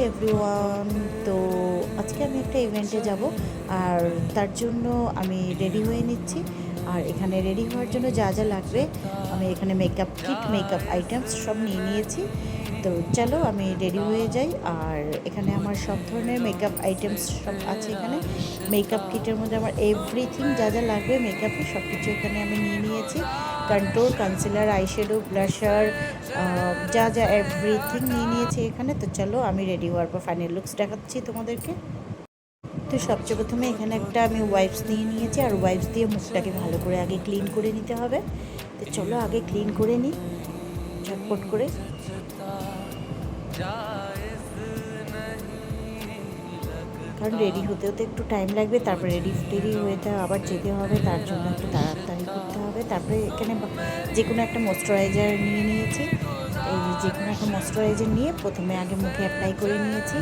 Everyone. তো আজকে আমি একটা ইভেন্টে যাব, আর তার জন্য আমি রেডি হয়ে নিচ্ছি। আর এখানে রেডি হওয়ার জন্য যা যা লাগবে, আমি এখানে মেকআপ কিট, মেকআপ আইটেমস সব নিয়ে নিয়েছি। তো চলো আমি রেডি হয়ে যাই। আর এখানে আমার সব ধরনের মেকআপ আইটেমস সব আছে। এখানে মেকআপ কিটের মধ্যে আমার এভরিথিং যা যা লাগবে মেকআপে সব কিছু এখানে আমি নিয়ে নিয়েছি। কন্ট্রোল, কনসিলার, আইশ্যাডো, ব্লাশার, যা যা এভরিথিং নিয়ে নিয়েছি এখানে। তো চলো আমি রেডি হওয়ার পর ফাইনাল লুকস দেখাচ্ছি তোমাদেরকে। তো সবচেয়ে প্রথমে এখানে একটা আমি ওয়াইপস নিয়ে নিয়েছি, আর ওয়াইপস দিয়ে মুখটাকে ভালো করে আগে ক্লিন করে নিতে হবে। তো চলো আগে ক্লিন করে নিই ঝটপট করে। কারণ রেডি হতে হতে একটু টাইম লাগবে, তারপরে রেডি হয়ে আবার যেতে হবে, তার জন্য একটু তাড়াতাড়ি করতে হবে। তারপরে এখানে যে কোনো একটা ময়েশ্চারাইজার নিয়ে নিয়েছি। এই যে কোনো একটা ময়েশ্চারাইজার নিয়ে প্রথমে আগে মুখে অ্যাপ্লাই করে নিয়েছি।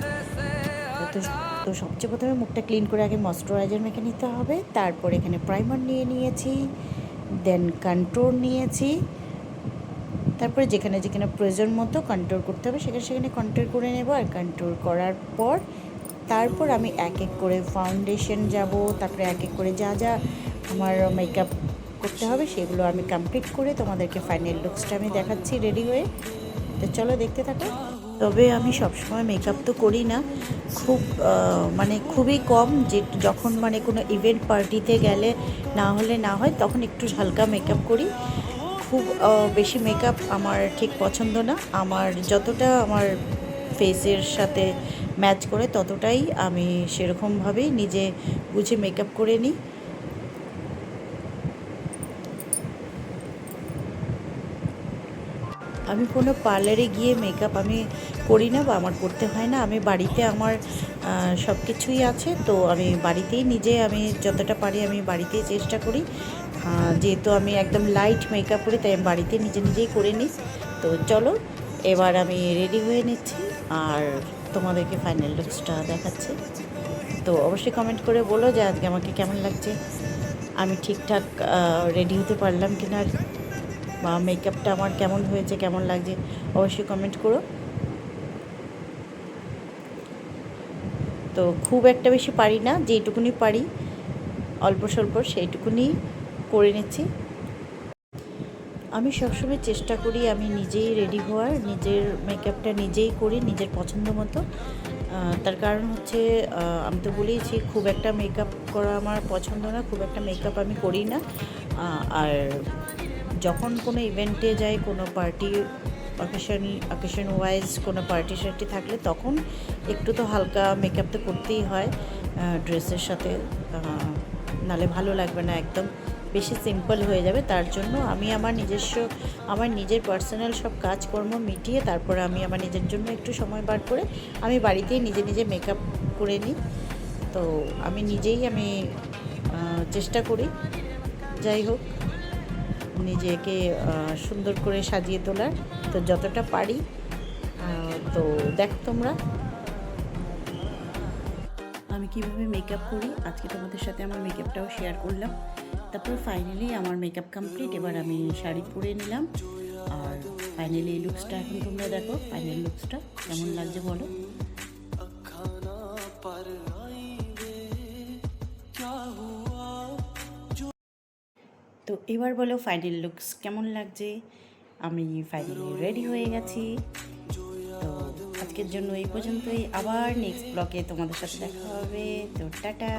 তো তো সবচেয়ে প্রথমে মুখটা ক্লিন করে আগে ময়েশ্চারাইজার মেখে নিতে হবে। তারপর এখানে প্রাইমার নিয়ে নিয়েছি, দেন কন্ট্রোল নিয়েছি। তারপরে যেখানে যেখানে প্রয়োজন মতো কন্ট্রোল করতে হবে সেখানে সেখানে কন্ট্রোল করে নেব। আর কন্ট্রোল করার পর তারপর আমি এক এক করে ফাউন্ডেশন যাব, তারপরে এক এক করে যা যা আমার মেকআপ করতে হবে সেগুলো আমি কমপ্লিট করে তোমাদেরকে ফাইনাল লুকসটা আমি দেখাচ্ছি রেডি হয়ে। তো চলো দেখতে থাকো। তবে আমি সবসময় মেকআপ তো করি না, খুব মানে খুবই কম, যে যখন মানে কোনো ইভেন্ট পার্টিতে গেলে না হলে না হয় তখন একটু হালকা মেকআপ করি। খুব বেশি মেকআপ আমার ঠিক পছন্দ না। আমার যতটা আমার ফেসের সাথে ম্যাচ করে ততটাই আমি সেরকমভাবেই নিজে বুঝে মেকআপ করে নিই। আমি কোনো পার্লারে গিয়ে মেকআপ আমি করি না, বা আমার করতে হয় না। আমি বাড়িতে আমার সব কিছুই আছে, তো আমি বাড়িতেই নিজে আমি যতটা পারি আমি বাড়িতেই চেষ্টা করি। যেহেতু আমি একদম লাইট মেকআপ করি তাই আমি বাড়িতে নিজেই করে নিই। তো চলো এবার আমি রেডি হয়ে নিচ্ছি আর তোমাদেরকে ফাইনাল লুকসটা দেখাচ্ছি। তো অবশ্যই কমেন্ট করে বলো যে আজকে আমাকে কেমন লাগছে, আমি ঠিকঠাক রেডি হতে পারলাম কিনা, বা মেকআপটা আমার কেমন হয়েছে, কেমন লাগছে অবশ্যই কমেন্ট করো। তো খুব একটা বেশি পারি না, যেইটুকুনি পারি অল্প স্বল্প সেইটুকুনি করে নিচ্ছি। আমি সবসময় চেষ্টা করি আমি নিজেই রেডি হওয়ার, নিজের মেকআপটা নিজেই করি নিজের পছন্দ মতো। তার কারণ হচ্ছে আমি তো বলেইছি খুব একটা মেকআপ করা আমার পছন্দ না, খুব একটা মেকআপ আমি করি না। আর যখন কোনো ইভেন্টে যাই, কোনো পার্টি অকেশন ওয়াইজ কোনো পার্টি শার্টি থাকলে তখন একটু তো হালকা মেকআপ তো করতেই হয় ড্রেসের সাথে, নালে ভালো লাগবে না, একদম বেশি সিম্পল হয়ে যাবে। তার জন্য আমি আমার নিজের পার্সোনাল সব কাজকর্ম মিটিয়ে তারপরে আমি আমার নিজের জন্য একটু সময় বার করে আমি বাড়িতেই নিজে মেকআপ করে নিই। তো আমি নিজেই চেষ্টা করি যাই হোক নিজেকে সুন্দর করে সাজিয়ে তোলার, তো যতটা পারি। তো দেখো তোমরা আমি কীভাবে মেকআপ করি, আজকে তোমাদের সাথে আমার মেকআপটাও শেয়ার করলাম। তারপর ফাইনালি আমার মেকআপ কমপ্লিট। এবার আমি শাড়ি পরে নিলাম, আর ফাইনালি এই লুকসটা এখন তোমরা দেখো ফাইনাল লুকসটা কেমন লাগছে বলো। তো এবার বলো ফাইনাল লুকস কেমন লাগছে। আমি ফাইনালি রেডি হয়ে গেছি। তো আজকের জন্য এই পর্যন্তই, আবার নেক্সট ব্লগে তোমাদের সাথে দেখা হবে। তো টাটা।